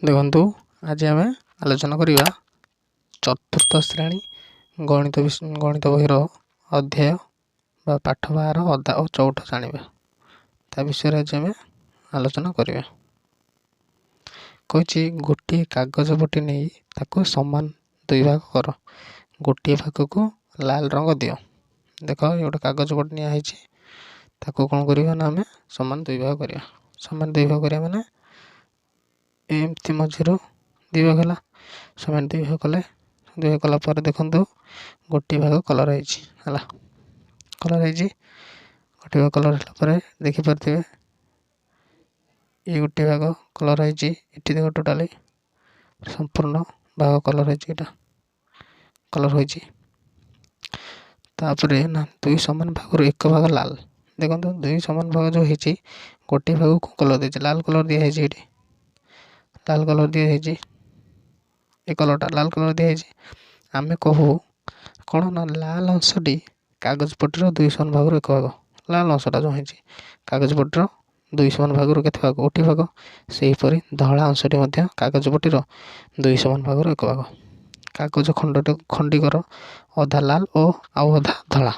ଦେଖନ୍ତୁ ଆଜି ଆମେ ଆଲୋଚନା କରିବା ଚତୁର୍ଥ ଶ୍ରେଣୀ ଗଣିତ ବହିର ଅଧ୍ୟାୟ ବା ପାଠ 12 ଅଧା ଓ ଚଉଠ ଜାଣିବା। ତା ବିଷୟରେ ଆଜି ଆମେ ଆଲୋଚନା କରିବା। କହିଛି ଗୋଟିଏ କାଗଜ ପଟି ନେଇ ତାକୁ ସମାନ ଦୁଇ ଭାଗ କର। ଗୋଟିଏ ଭାଗକୁ ଲାଲ ରଙ୍ଗ ଦିଅ। ଦେଖ ଗୋଟେ କାଗଜ ପଟି ନିଆ ହେଇଛି, ତାକୁ କ'ଣ କରିବା ନା ଆମେ ସମାନ ଦୁଇ ଭାଗ କରିବା। ସମାନ ଦୁଇ ଭାଗ କରିବା ମାନେ ଏମିତି ମଝିରୁ ଦୁଇ ଭାଗ ହେଲା। ସମାନ ଦୁଇ ଭାଗ କଲା ପରେ ଦେଖନ୍ତୁ ଗୋଟିଏ ଭାଗ କଲର୍ ହେଇଛି ହେଲା। କଲର୍ ହେଇଛି, ଗୋଟିଏ ଭାଗ କଲର୍ ହେଲା ପରେ ଦେଖିପାରୁଥିବେ ଏଇ ଗୋଟିଏ ଭାଗ କଲର୍ ହେଇଛି। ଏଠି ଦେଖ ଟୋଟାଲି ସମ୍ପୂର୍ଣ୍ଣ ଭାଗ କଲର୍ ହେଇଛି, ଏଇଟା କଲର୍ ହୋଇଛି। ତାପରେ ନା ଦୁଇ ସମାନ ଭାଗରୁ ଏକ ଭାଗ ଲାଲ। ଦେଖନ୍ତୁ ଦୁଇ ସମାନ ଭାଗ ଯେଉଁ ହେଇଛି, ଗୋଟିଏ ଭାଗକୁ କଲର୍ ଦେଇଛି, ଲାଲ କଲର୍ ଦିଆହେଇଛି। ଏଇଠି ଲାଲ କଲର୍ ଦିଆହେଇଛି, ଏ କଲର୍ଟା ଲାଲ କଲର୍ ଦିଆହେଇଛି। ଆମେ କହୁ କ'ଣ ନା ଲାଲ ଅଂଶଟି କାଗଜ ପଟିର ଦୁଇ ସମାନ ଭାଗରୁ ଏକ ଭାଗ। ଲାଲ ଅଂଶଟା ଯେଉଁ ହେଇଛି କାଗଜ ପଟିର ଦୁଇ ସମାନ ଭାଗରୁ କେତେ ଭାଗ? ଗୋଟିଏ ଭାଗ। ସେହିପରି ଧଳା ଅଂଶଟି ମଧ୍ୟ କାଗଜ ପଟିର ଦୁଇ ସମାନ ଭାଗରୁ ଏକ ଭାଗ। କାଗଜ ଖଣ୍ଡିକର ଅଧା ଲାଲ ଓ ଆଉ ଅଧା ଧଳା।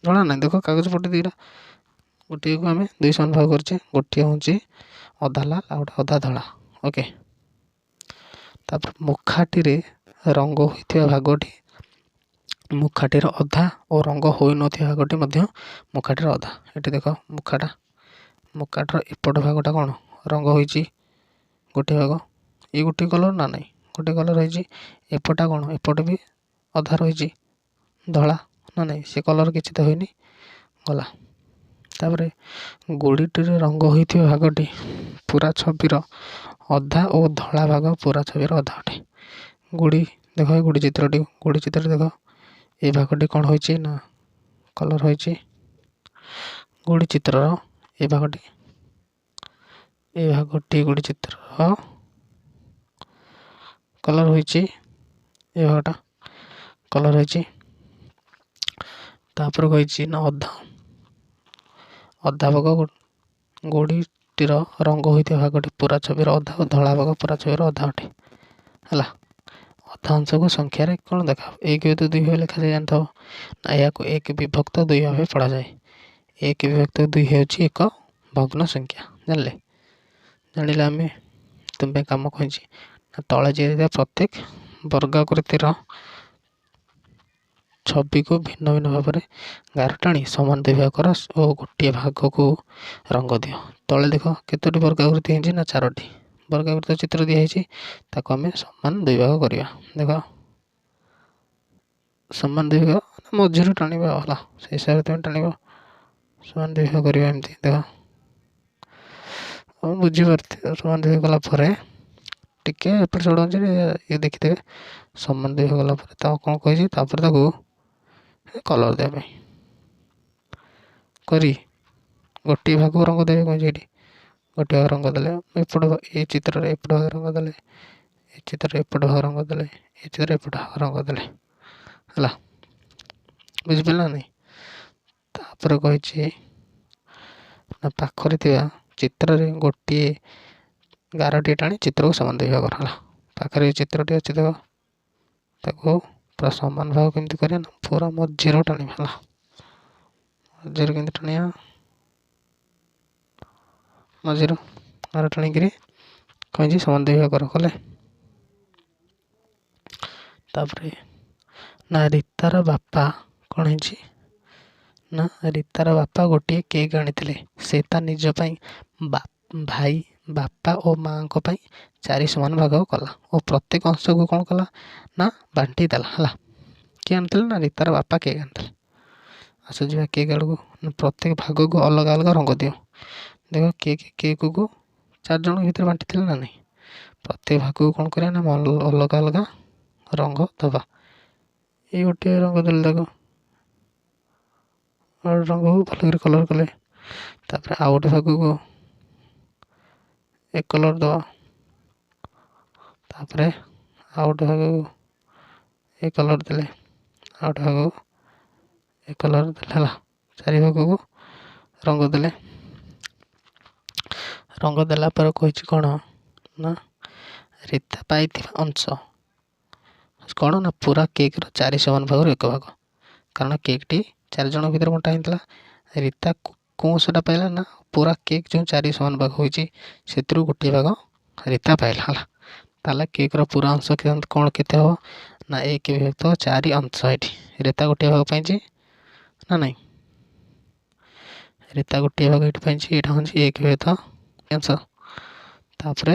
ଧଳା ନାହିଁ, ଦେଖ କାଗଜ ପଟି ଦୁଇଟା, ଗୋଟିଏକୁ ଆମେ ଦୁଇ ସମାନ ଭାଗ କରିଛେ। ଗୋଟିଏ ହେଉଛି ଅଧା ଲାଲ ଆଉ ଗୋଟେ ଅଧା ଧଳା। ଓକେ। ତାପରେ ମୁଖାଟିରେ ରଙ୍ଗ ହୋଇଥିବା ଭାଗଟି ମୁଖାଟିର ଅଧା ଓ ରଙ୍ଗ ହୋଇନଥିବା ଭାଗଟି ମଧ୍ୟ ମୁଖାଟିର ଅଧା। ଏଠି ଦେଖ ମୁଖାଟାର ଏପଟ ଭାଗଟା କ'ଣ ରଙ୍ଗ ହୋଇଛି, ଗୋଟିଏ ଭାଗ। ଏଇ ଗୋଟିଏ କଲର୍ ନା ନାହିଁ, ଗୋଟିଏ କଲର୍ ହେଇଛି। ଏପଟା କ'ଣ, ଏପଟ ବି ଅଧା ରହିଛି ଧଳା ନା ନାହିଁ, ସେ କଲର୍ କିଛି ତ ହୋଇନି, ଗଲା। ତାପରେ ଗୁଡ଼ିଟିରେ ରଙ୍ଗ ହୋଇଥିବା ଭାଗଟି ପୁରା ଛବିର ଅଧା ଓ ଧଳା ଭାଗ ପୁରା ଛବିର ଅଧା ଅଟେ। ଦେଖ ଏ ଗୁଡ଼ି ଚିତ୍ରଟି ଦେଖ, ଏ ଭାଗଟି କ'ଣ ହୋଇଛି ନା କଲର୍ ହୋଇଛି। ଗୁଡ଼ି ଚିତ୍ରର ଏ ଭାଗଟି ଗୁଡ଼ି ଚିତ୍ରର କଲର୍ ହୋଇଛି, ଏ ଭାଗଟା କଲର୍ ହୋଇଛି। ତାପରେ କହିଛି ନା ଅଧା ଭାଗ ଗୁଡ଼ିଟିର ରଙ୍ଗ ହୋଇଥିବା ଭାଗଟି ପୁରା ଛବିର ଅଧା ଓ ଧଳା ଭାଗ ପୁରା ଛବିର ଅଧା ଅଟେ ହେଲା। ଅଧା ଅଂଶକୁ ସଂଖ୍ୟାରେ କ'ଣ ଦେଖାହବ? 1 ବିଭକ୍ତ 2 ଭାବେ ଲେଖାଯାଏ, ଜାଣିଥିବ ନା। ଏହାକୁ 1 ବିଭକ୍ତ 2 ଭାବେ ପଢ଼ାଯାଏ। 1 ବିଭକ୍ତ 2 ହେଉଛି ଏକ ଭଗ୍ନ ସଂଖ୍ୟା। ଜାଣିଲେ ଆମେ ତୁମ ପାଇଁ କାମ କହିଛି ନା ତଳେ ଦିଆଯାଇଥିବା ପ୍ରତ୍ୟେକ ବର୍ଗାକୃତିର ଛବିକୁ ଭିନ୍ନ ଭିନ୍ନ ଭାବରେ ଗାର ଟାଣି ସମାନ ଦୁଇ ଭାଗ କର ଓ ଗୋଟିଏ ଭାଗକୁ ରଙ୍ଗ ଦିଅ। ତଳେ ଦେଖ କେତୋଟି ବର୍ଗାକୃତି ହେଇଛି ନା 4ଟି ବର୍ଗାକୃତି ଚିତ୍ର ଦିଆହେଇଛି, ତାକୁ ଆମେ ସମାନ ଦୁଇ ଭାଗ କରିବା। ଦେଖ ସମାନ ଦୁଇ ଭାଗ ମଝିରୁ ଟାଣିବା ହେଲା, ସେଇ ହିସାବରେ ତୁମେ ଟାଣିବ, ସମାନ ଦୁଇ ଭାଗ କରିବା। ଏମିତି ଦେଖ ବୁଝିପାରୁଥିବ। ସମାନ ଦୁଇ ଭାଗ କଲା ପରେ ଟିକେ ଏପଟ ସେପଟ ଅଛି, ଇଏ ଦେଖିଦେବେ। ସମାନ ଦୁଇ ଭାଗ କଲା ପରେ ତାକୁ କ'ଣ କହିଛି, ତାପରେ ତାକୁ କଲର୍ ଦେବା ପାଇଁ କରି ଗୋଟିଏ ଭାଗକୁ ରଙ୍ଗ ଦେବେ କହିଛି। ଏଠି ଗୋଟିଏ ଭାଗ ରଙ୍ଗ ଦେଲେ ଏଇ ଚିତ୍ରରେ ଏପଟ ଭାଗ ରଙ୍ଗ ଦେଲେ, ଏ ଚିତ୍ରରେ ଏପଟ ଭାଗ ରଙ୍ଗ ଦେଲେ, ଏ ଚିତ୍ରରେ ଏପଟ ଭାଗ ରଙ୍ଗ ଦେଲେ ହେଲା। ବୁଝିପାରିଲ ନା ନାହିଁ? ତାପରେ କହିଛି ନା ପାଖରେ ଥିବା ଚିତ୍ରରେ ଗୋଟିଏ ଗାରଟିଏ ଟାଣି ଚିତ୍ରକୁ ସମାନ ଦୁଇ ଭାଗ କର ହେଲା। ପାଖରେ ଏ ଚିତ୍ରଟି ଅଛି, ଦେଖ ତାକୁ ପୁରା ସମାନ ଭାଗ କେମିତି କରିବା ନା ପୁରା ମଝିରୁ ଟାଣିବା ହେଲା। ମଝିରୁ କେମିତି ଟାଣିବା, ମଝିରୁ ଗାର ଟାଣିକିରି କହିଛି ସମାନ ଦୁଇ ଭାଗ କଲେ। ତାପରେ ନା ରୀତାର ବାପା କ'ଣ ହେଇଛି ନା ରୀତାର ବାପା ଗୋଟିଏ କେକ୍ ଆଣିଥିଲେ। ସେ ତା ନିଜ ପାଇଁ, ଭାଇ, ବାପା ଓ ମାଆଙ୍କ ପାଇଁ 4 ସମାନ ଭାଗ କଲା ଓ ପ୍ରତ୍ୟେକ ଅଂଶକୁ କ'ଣ କଲା ନା ବାଣ୍ଟି ଦେଲା ହେଲା। କିଏ ଆଣିଥିଲେ ନା ରୀତାର ବାପା କେକ୍ ଆଣିଥିଲେ। ଯିବା କେକ୍ ଆଡ଼କୁ। ପ୍ରତ୍ୟେକ ଭାଗକୁ ଅଲଗା ଅଲଗା ରଙ୍ଗ ଦିଅ। ଦେଖ କେକ୍କୁ 4 ଜଣଙ୍କ ଭିତରେ ବାଣ୍ଟିଥିଲେ ନା ନାହିଁ। ପ୍ରତ୍ୟେକ ଭାଗକୁ କ'ଣ କରିବା ନା ଅଲଗା ଅଲଗା ରଙ୍ଗ ଦେବା। ଏଇ ଗୋଟିଏ ରଙ୍ଗ ଦେଲେ, ଦେଖ ରଙ୍ଗକୁ ଭଲକରି କଲର୍ କଲେ। ତାପରେ ଆଉ ଗୋଟେ ଭାଗକୁ ଏ କଲର୍ ଦେବା। ତାପରେ ଆଉ ଗୋଟେ ଭାଗକୁ ଏ କଲର୍ ଦେଲେ, ଆଉ ଗୋଟେ ଭାଗକୁ ଏ କଲର୍ ଦେଲେ ହେଲା। 4 ଭାଗକୁ ରଙ୍ଗ ଦେଲେ। ରଙ୍ଗ ଦେଲା ପରେ କହିଛି କ'ଣ ନା ରୀତା ପାଇଥିବା ଅଂଶ କ'ଣ ନା ପୁରା କେକ୍ର 4 ସମାନ ଭାଗରୁ 1 ଭାଗ। କାରଣ କେକ୍ଟି 4 ଜଣ ଭିତରେ ବଣ୍ଟା ହେଇଥିଲା। ରୀତା କେଉଁ ଅଂଶଟା ପାଇଲା ନା ପୁରା କେକ୍ ଯେଉଁ 4 ସମାନ ଭାଗ ହୋଇଛି ସେଥିରୁ ଗୋଟିଏ ଭାଗ ରୀତା ପାଇଲା ହେଲା। ତାହେଲେ କେକ୍ର ପୁରା ଅଂଶ କ'ଣ କେତେ ହେବ ନା 1/4 ଅଂଶ। ଏଠି ରୀତା ଗୋଟିଏ ଭାଗ ପାଇଛି ନା ନାହିଁ? ରୀତା ଗୋଟିଏ ଭାଗ ଏଠି ପାଇଛି। ଏଇଟା ହେଉଛି 1/4 ଅଂଶ। ତାପରେ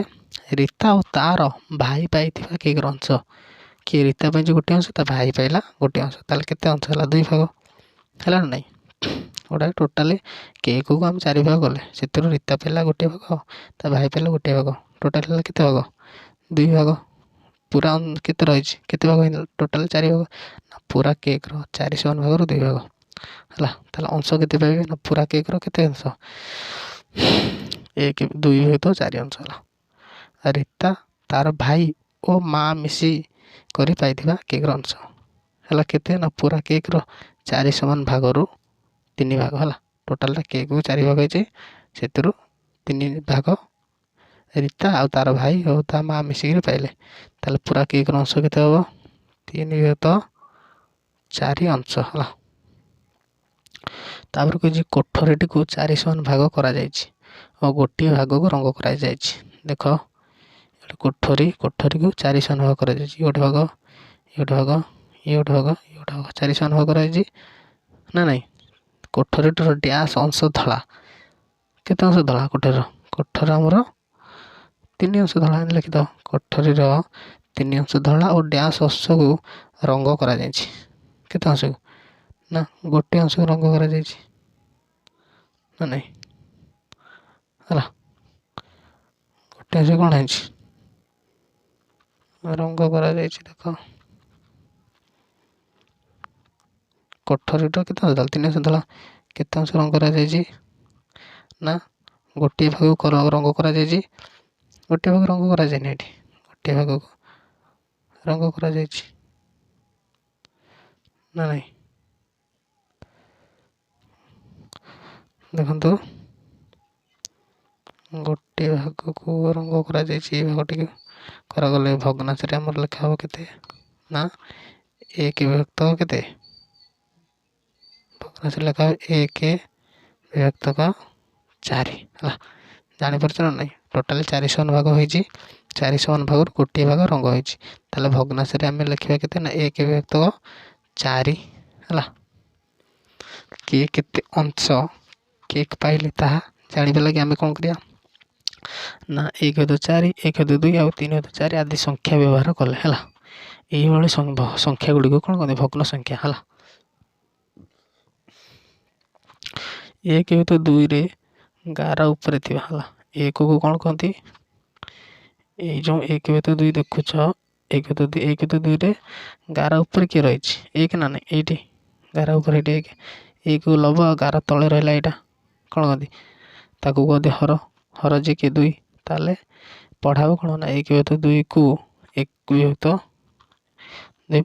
ରୀତା ଓ ତାର ଭାଇ ପାଇଥିବା କେକ୍ର ଅଂଶ। କିଏ ରୀତା ପାଇଛି ଗୋଟିଏ ଅଂଶ, ତା ଭାଇ ପାଇଲା ଗୋଟିଏ ଅଂଶ। ତାହେଲେ କେତେ ଅଂଶ ହେଲା? 2 ଭାଗ ହେଲା ନା ନାହିଁ? ଗୋଟା ଟୋଟାଲି କେକ୍କୁ ଆମେ 4 ଭାଗ କଲେ ସେଥିରୁ ରୀତା ପାଇଲା ଗୋଟିଏ ଭାଗ, ତା ଭାଇ ପାଇଲା ଗୋଟିଏ ଭାଗ। ଟୋଟାଲ ହେଲା କେତେ ଭାଗ? 2 ଭାଗ। ପୁରା କେତେ ରହିଛି? କେତେ ଭାଗ ହେଇଥିଲା? ଟୋଟାଲ 4 ଭାଗ। ନା ପୁରା କେକ୍ର 4 ସମାନ ଭାଗରୁ 2 ଭାଗ ହେଲା। ତାହେଲେ ଅଂଶ କେତେ ପାଇବେ ନା ପୁରା କେକ୍ର କେତେ ଅଂଶ? 2/4 ଅଂଶ ହେଲା। ରୀତା ତାର ଭାଇ ଓ ମା ମିଶି କରି ପାଇଥିବା କେକ୍ର ଅଂଶ ହେଲା କେତେ ନା ପୁରା କେକ୍ର 4 ସମାନ ଭାଗରୁ 3 ଭାଗ ହେଲା। ଟୋଟାଲଟା କେକ୍କୁ 4 ଭାଗ ହେଇଛି, ସେଥିରୁ 3 ଭାଗ ରୀତା ଆଉ ତାର ଭାଇ ଆଉ ତା ମା ମିଶିକିରି ପାଇଲେ। ତାହେଲେ ପୁରା କେକ୍ର ଅଂଶ କେତେ ହେବ? 3/4 ଅଂଶ ହେଲା। ତାପରେ କହିଛି କୋଠରୀଟିକୁ 4 ସମାନ ଭାଗ କରାଯାଇଛି ଓ ଗୋଟିଏ ଭାଗକୁ ରଙ୍ଗ କରାଯାଇଛି। ଦେଖ କୋଠରୀକୁ 4 ସମାନ ଭାଗ କରାଯାଇଛି। ଇଏ ଗୋଟେ ଭାଗ, ଇଏ ଗୋଟେ ଭାଗ, ଇଏ ଗୋଟେ ଭାଗ, ଇଏ ଗୋଟେ ଭାଗ, 4 ସମାନ ଭାଗ କରାଯାଇଛି ନା ନାହିଁ? କୋଠରୀଟିର ଡ୍ୟାସ୍ ଅଂଶ ଧଳା। କେତେ ଅଂଶ ଧଳା କୋଠରୀର? କୋଠରୀ ଆମର 3 ଅଂଶ ଧଳା ଲେଖିଦେବ। କୋଠରୀର 3 ଅଂଶ ଧଳା ଓ ଡ୍ୟାସ୍ ଅଂଶକୁ ରଙ୍ଗ କରାଯାଇଛି। କେତେ ଅଂଶକୁ? ନା ଗୋଟିଏ ଅଂଶକୁ ରଙ୍ଗ କରାଯାଇଛି ନା ନାହିଁ? ହେଲା, ଗୋଟିଏ ଅଂଶ କ'ଣ ହେଇଛି? ରଙ୍ଗ କରାଯାଇଛି। ଦେଖ କୋଠରୀର କେତେ ଅଂଶ ଧଳା? 3 ଅଂଶ ଧଳା। କେତେ ଅଂଶ ରଙ୍ଗ କରାଯାଇଛି? ନା ଗୋଟିଏ ଭାଗକୁ ରଙ୍ଗ କରାଯାଇଛି। ଗୋଟିଏ ଭାଗ ରଙ୍ଗ କରାଯାଇନି ଏଠି, ଗୋଟିଏ ଭାଗକୁ ରଙ୍ଗ କରାଯାଇଛି ନା ନାହିଁ? ଦେଖନ୍ତୁ ଗୋଟିଏ ଭାଗକୁ ରଙ୍ଗ କରାଯାଇଛି। ଏଇ ଭାଗଟିକୁ କରାଗଲେ ଭଗ୍ନାଂଶରେ ଆମର ଲେଖା ହେବ କେତେ ନା 1/4 କେତେ? ଭଗ୍ନାଂଶରେ ଲେଖା ହେବ 1/4 ହେଲା। ଜାଣିପାରୁଛ ନା ନାହିଁ? ଟୋଟାଲି 4 ସମାନ ଭାଗ ହେଇଛି, 4 ସମାନ ଭାଗରୁ ଗୋଟିଏ ଭାଗ ରଙ୍ଗ ହେଇଛି। ତାହେଲେ ଭଗ୍ନାଂଶରେ ଆମେ ଲେଖିବା କେତେ ନା 1/4 ହେଲା। କିଏ କେତେ ଅଂଶ କେକ୍ ପାଇଲେ ତାହା ଜାଣିବା ଲାଗି ଆମେ କ'ଣ କରିବା ନା 1/4, 1/2 ଆଉ 3/4 ଆଦି ସଂଖ୍ୟା ବ୍ୟବହାର କଲେ ହେଲା। ଏଇଭଳି ସଂଖ୍ୟା ଗୁଡ଼ିକୁ କ'ଣ କହନ୍ତି? ଭଗ୍ନ ସଂଖ୍ୟା ହେଲା। 1/2ରେ ଗାର ଉପରେ ଥିବା ହେଲା 1କୁ କ'ଣ କହନ୍ତି? ଏଇ ଯେଉଁ 1/2 ଦେଖୁଛ, 1/2ରେ ଗାର ଉପରେ କିଏ ରହିଛି? 1 ନା ନାହିଁ? ଏଇଠି ଗାର ଉପରେ ଏଇଠି 1କୁ ଲବ ଆଉ ଗାର ତଳେ ରହିଲା ଏଇଟା କ'ଣ କହନ୍ତି? ତାକୁ କହନ୍ତି ହର। ହର ଯେ କି 2। ତାହେଲେ ପଢ଼ା ହେବ କ'ଣ ନା 1/2କୁ 1/2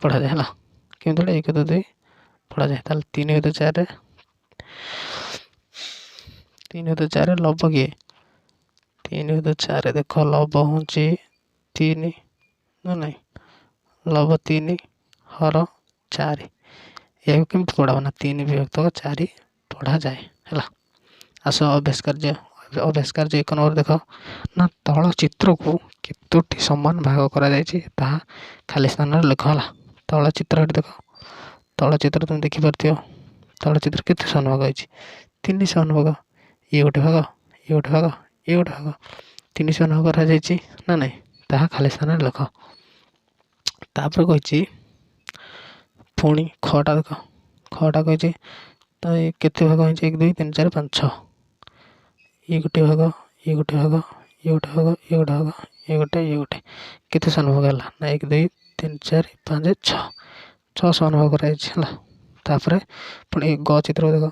ପଢ଼ାଯାଏ ହେଲା। କେମିତି ପଢ଼ା? 1/2 ପଢ଼ାଯାଏ। ତାହେଲେ 3/4 ଲବ କିଏ? 3/4 ଦେଖ ଲବ ହେଉଛି 3 ନା ନାହିଁ? ଲବ 3 ହର 4। ଏହାକୁ କେମିତି ପଢ଼ାବ ନା 3/4 ପଢ଼ାଯାଏ ହେଲା। ଆସ ଅଭ୍ୟାସ କାର୍ଯ୍ୟ 1 ନମ୍ବର ଦେଖ ନା ତଳ ଚିତ୍ରକୁ କେତୋଟି ସମାନ ଭାଗ କରାଯାଇଛି ତାହା ଖାଲି ସ୍ଥାନରେ ଲେଖ ହେଲା। ତଳ ଚିତ୍ର ଏଠି ଦେଖ, ତଳ ଚିତ୍ର ତୁମେ ଦେଖିପାରୁଥିବ। ତଳ ଚିତ୍ର କେତେ ସମାନ ଭାଗ ହେଇଛି? 3 ସମାନ ଭାଗ। ଇଏ ଗୋଟେ ଭାଗ, ଇଏ ଗୋଟେ ଭାଗ, ଇଏ ଗୋଟେ ଭାଗ, 3 ସମାନ ଭାଗ କରାଯାଇଛି ନା ନାହିଁ? ତାହା ଖାଲି ସ୍ଥାନରେ ଲେଖ। ତାପରେ କହିଛି ପୁଣି ଖଟା ଦେଖ, ଖଟା କହିଛି ତ କେତେ ଭାଗ ହେଇଛି? 1 2 3 4 5 6। ଇଏ ଗୋଟେ ଭାଗ, ଇଏ ଗୋଟେ ଭାଗ, ଇଏ ଗୋଟେ ଭାଗ, ଇଏ ଗୋଟେ ଭାଗ, ଇଏ ଗୋଟେ କେତେ ସମାନ ଭାଗ ହେଲା ନା 1 2 3 4 5 6 ସମାନ ଭାଗ କରାଯାଇଛି ହେଲା। ତାପରେ ପୁଣି ଗ ଚିତ୍ର ଦେଖ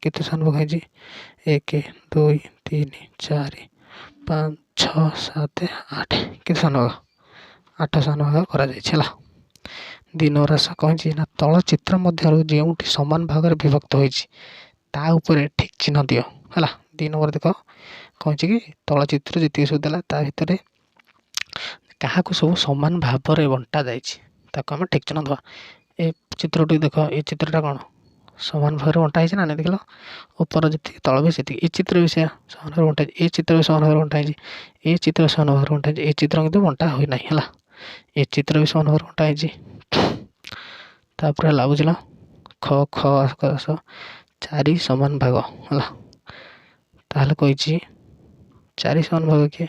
କେତେ ସମାନ ଭାଗ ହେଇଛି? 1 2 3 4 5 6 7 8 କେତେ ସମାନ ଭାଗ? 8 ସମାନ ଭାଗ କରାଯାଇଛି ହେଲା। 2 ନମ୍ବର ଆସ କହିଛି ନା ତଳ ଚିତ୍ର ମଧ୍ୟରୁ ଯେଉଁଠି ସମାନ ଭାଗରେ ବିଭକ୍ତ ହୋଇଛି ତା ଉପରେ ଠିକ୍ ଚିହ୍ନ ଦିଅ ହେଲା। 2 ନମ୍ବର ଦେଖ କହିଛି କି ତଳ ଚିତ୍ର ଯେତିକି ସବୁ ଦେଲା ତା ଭିତରେ କାହାକୁ ସବୁ ସମାନ ଭାବରେ ବଣ୍ଟା ଯାଇଛି ତାକୁ ଆମେ ଠିକ୍ ଚିହ୍ନ ଦେବା। ଏ ଚିତ୍ରଟି ଦେଖ, ଏ ଚିତ୍ରଟା କ'ଣ ସମାନ ଭାବରେ ବଣ୍ଟା ହେଇଛି ନା ନାହିଁ? ଦେଖିଲ, ଉପର ଯେତିକି ତଳ ବି ସେତିକି। ଏ ଚିତ୍ର ବି ସେୟା ସମାନ ଭାବରେ ବଣ୍ଟା ହେଇଛି, ଏ ଚିତ୍ର ବି ସମାନ ଭାବରେ ବଣ୍ଟା ହେଇଛି, ଏ ଚିତ୍ର ସମାନ ଭାବରେ ବଣ୍ଟା ହେଇଛି, ଏ ଚିତ୍ର କିନ୍ତୁ ବଣ୍ଟା ହୋଇନାହିଁ ହେଲା। ଏ ଚିତ୍ର ବି ସମାନ ଭାବରେ ବଣ୍ଟା ହେଇଛି। ତାପରେ ହେଲା, ବୁଝିଲ, ଖ ଆସ 4 ସମାନ ଭାଗ ହେଲା। ତାହେଲେ କହିଛି 4 ସମାନ ଭାଗ କିଏ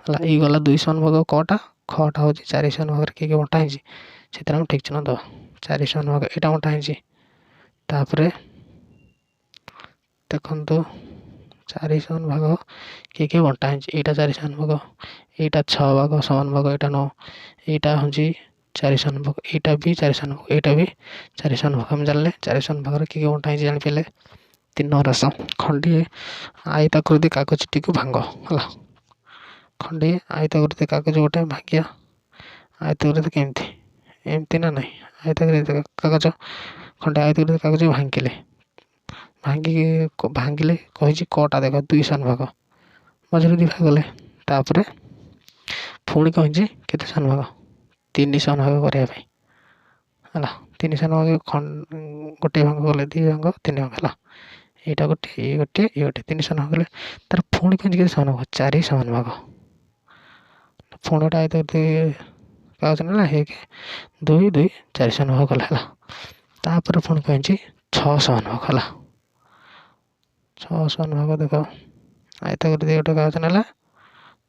ହେଲା? ଏଇ ଗଲା 2 ସମାନ ଭାଗ ଖଟା ହେଉଛି 4 ସମାନ ଭାଗରେ କିଏ କିଏ ବଣ୍ଟା ହେଇଛି, ସେଥିରେ ଆମେ ଠିକ୍ ଚିହ୍ନ ଦେବା। 4 ସମାନ ଭାଗ ଏଇଟା ବଣ୍ଟା ହେଇଛି। ତାପରେ ଦେଖନ୍ତୁ 4 ସମାନ ଭାଗ କିଏ କିଏ ବଣ୍ଟା ହେଇଛି, ଏଇଟା 4 ସମାନ ଭାଗ, ଏଇଟା 6 ଭାଗ ସମାନ ଭାଗ, ଏଇଟା 9, ଏଇଟା ହେଉଛି 4 ସମାନ ଭାଗ, ଏଇଟା ବି 4 ସମାନ ଭାଗ, ଏଇଟା ବି 4 ସମାନ ଭାଗ। ଆମେ ଜାଣିଲେ 4 ସମାନ ଭାଗରେ କିଏ କିଏ ବଣ୍ଟା ହେଇଛି ଜାଣିପାରିଲେ। 3 ନମ୍ବର ଆସ, ଖଣ୍ଡିଏ ଆୟତାକୃତି କାଗଜଟିକୁ ଭାଙ୍ଗ ହେଲା। ଖଣ୍ଡିଏ ଆୟତାକୃତି କାଗଜ ଗୋଟେ ଭାଙ୍ଗିବା। ଆୟତାକୃତି କେମିତି, ଏମିତି ନା ନାହିଁ? ଆୟତାକୃତି କାଗଜ, ଖଣ୍ଡେ ଆୟତାକୃତି କାଗଜ ଭାଙ୍ଗିଲେ କହିଛି କଟା ଦେଖ 2 ସମାନ ଭାଗ, ମଝିରେ 2 ଭାଗ ଗଲେ। ତାପରେ ପୁଣି କହିଛି କେତେ ସମାନ ଭାଗ? 3 ସମାନ ଭାଗ କରିବା ପାଇଁ ହେଲା। 3 ସମାନ ଭାଗ ଗୋଟିଏ ଭାଗ ଗଲେ 2 ଭାଗ 3 ଭାଗ ହେଲା। ଏଇଟା ଗୋଟିଏ, ଇଏ ଗୋଟିଏ, ଇଏ ଗୋଟିଏ, 3 ସମାନ ଭାଗ ଗଲେ। ତାର ପୁଣି କହିଛି କେତେ ସମାନ ଭାଗ? 4 ସମାନ ଭାଗ। ପୁଣି ଗୋଟେ ଆୟତାକୃତି କାଗଜ ନେଲା, 1 2 2 4 ସମାନ ଭାଗ ଗଲା ହେଲା। ତାପରେ ପୁଣି କହିଛି 6 ସମାନ ଭାଗ ହେଲା। 6 ସମାନ ଭାଗ ଦେଖ, ଆୟତାକୃତି ଗୋଟେ କାଗଜ ନେଲା,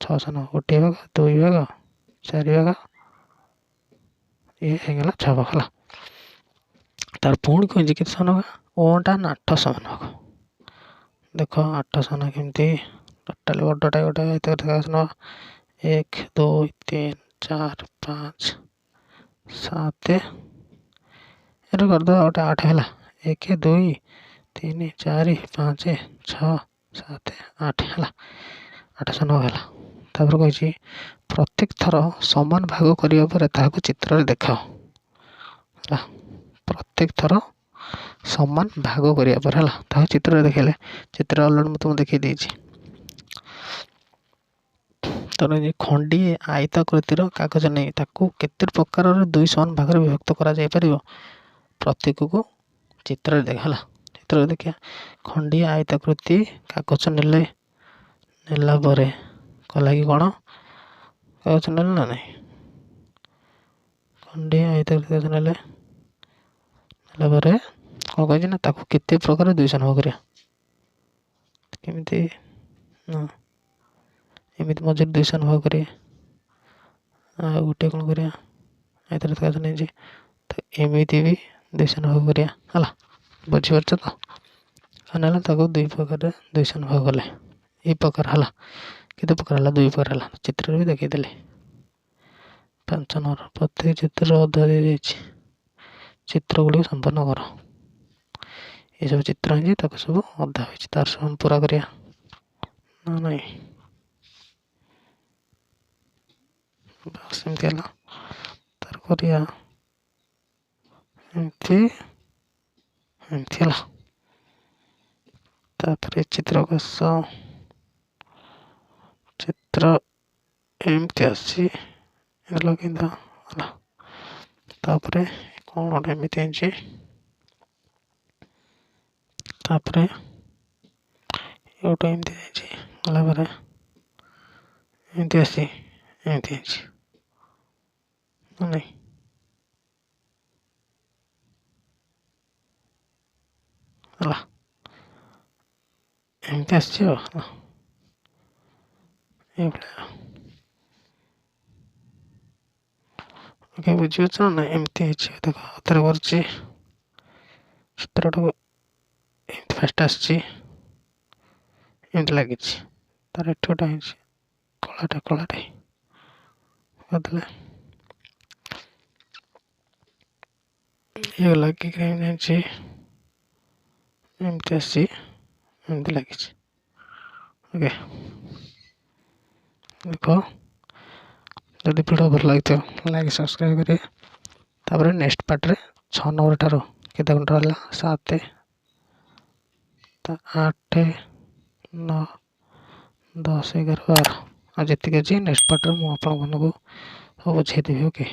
6 ସମାନ ଭାଗ, ଗୋଟିଏ ଭାଗ 2 ଭାଗ 4 ଭାଗ, ଇଏ ହେଇଗଲା 6 ଭାଗ ହେଲା। ତାର ପୁଣି କହିଛି କେତେ ସମାନ ଭାଗ? 8 ସମାନ ଭାଗ। ଦେଖ 8 ସମାନ କେମିତି? ଟୋଟାଲି ବଡ଼ଟା ଗୋଟେ ଆୟତାକୃତି କାଗଜ ନେବା, 1 2 3 4 5 7, ଏଟା କରିଦେବା ଗୋଟେ 8 ହେଲା। 1 2 3 4 5 6 7 8 ହେଲା। 8 ସମାନ ଭାଗ ହେଲା। ତାପରେ କହିଛି ପ୍ରତ୍ୟେକ ଥର ସମାନ ଭାଗ କରିବା ପରେ ତାହାକୁ ଚିତ୍ରରେ ଦେଖାଅ ହେଲା। ପ୍ରତ୍ୟେକ ଥର ସମାନ ଭାଗ କରିବା ପରେ ହେଲା, ତାହାକୁ ଚିତ୍ରରେ ଦେଖାଇଲେ। ଚିତ୍ର ଅଲରେଡ଼ି ମୁଁ ତୁମକୁ ଦେଖାଇ ଦେଇଛି। ତାର ଖଣ୍ଡିଏ ଆୟତାକୃତିର କାଗଜ ନେଇ ତାକୁ କେତେ ପ୍ରକାରର 2 ସମାନ ଭାଗରେ ବିଭକ୍ତ କରାଯାଇପାରିବ, ପ୍ରତ୍ୟେକକୁ ଚିତ୍ରରେ ଦେଖା ହେଲା। ଚିତ୍ରରେ ଦେଖିବା, ଖଣ୍ଡିଏ ଆୟତାକୃତି କାଗଜ ନେଲା ପରେ କଲା କି କ'ଣ? କାଗଜ ନେଲେ ନା ନାହିଁ? ଖଣ୍ଡିଏ ଆୟତାକୃତି କାଗଜ ନେଲା ପରେ କ'ଣ କହିଛି ନା, ତାକୁ କେତେ ପ୍ରକାର 2 ସମାନ ଭାଗ କରିବା। କେମିତି ନା, ଏମିତି ମଝିରେ 2 ସମାନ ଭାଗ କରିବା। ଆଉ ଗୋଟେ କ'ଣ କରିବା? ଆୟତାକୃତି କାଗଜ ନେଇଛି ତ ଏମିତି ବି 2 ସମାନ ଭାଗ କରିବା ହେଲା। ବୁଝିପାରୁଛ ତ? ହେଲା, ତାକୁ 2 ପ୍ରକାରରେ 2 ସମାନ ଭାଗ କଲେ। ଏଇ ପ୍ରକାର ହେଲା। କେତେ ପ୍ରକାର ହେଲା? 2 ପ୍ରକାର ହେଲା। ଚିତ୍ରରେ ବି ଦେଖାଇଦେଲେ। 5 ନମ୍ବର, ପ୍ରତ୍ୟେକ ଚିତ୍ରର ଅଧା ଦିଆଯାଇଛି, ଚିତ୍ର ଗୁଡ଼ିକ ସମ୍ପନ୍ନ କର। ଏସବୁ ଚିତ୍ର ହେଇଛି, ତାକୁ ସବୁ ଅଧା ହୋଇଛି, ତାର ସବୁ ପୁରା କରିବା ନା ନାହିଁ? ସେମିତି ହେଲା। ତାର କରିବା ଏମିତି ହେଲା। ତାପରେ ଚିତ୍ରକୁ ଆସ, ଚିତ୍ର ଏମିତି ଆସିଛି ଲଗେଇଦ ହେଲା। ତାପରେ କ'ଣ ଗୋଟେ ଏମିତି ହେଇଛି, ତାପରେ ଗୋଟେ ଏମିତି ହେଇଛି, ଗଲା ପରେ ଏମିତି ଆସିଛି, ଏମିତି ହେଇଛି ନାଇଁ? ହେଲା, ଏମିତି ଆସିଛି ଆଉ ଏଇଭଳିଆ। ଓକେ, ବୁଝିପାରୁଛ ନା? ଏମିତି ହେଇଛି। ଦେଖ ହାତରେ କରୁଛି, ଚିତ୍ରଟାକୁ ଏମିତି ଫାଷ୍ଟ ଆସିଛି, ଏମିତି ଲାଗିଛି। ତାର ଏଠି ଗୋଟେ ହେଇଛି କଳାଟେ କରିଦେଲେ ଇଏ ଲାଗିକି ଏମିତି ହେଇଛି, ଏମିତି ଆସିଛି, ଏମିତି ଲାଗିଛି। ଓକେ, ଦେଖ, ଯଦି ଭିଡ଼ିଓ ଭଲ ଲାଗିଥିବ ଲାଇକ୍ ସବସ୍କ୍ରାଇବ୍ କରିବେ। ତାପରେ ନେକ୍ସଟ ପାର୍ଟରେ 6 ନମ୍ବର ଠାରୁ କେତେ ଘଣ୍ଟା ରହିଲା? 7 8 9 10 11 12 ଆଉ ଯେତିକି ଅଛି ନେକ୍ସଟ ପାର୍ଟରେ ମୁଁ ଆପଣମାନଙ୍କୁ ବୁଝେଇଦେବି। ଓକେ।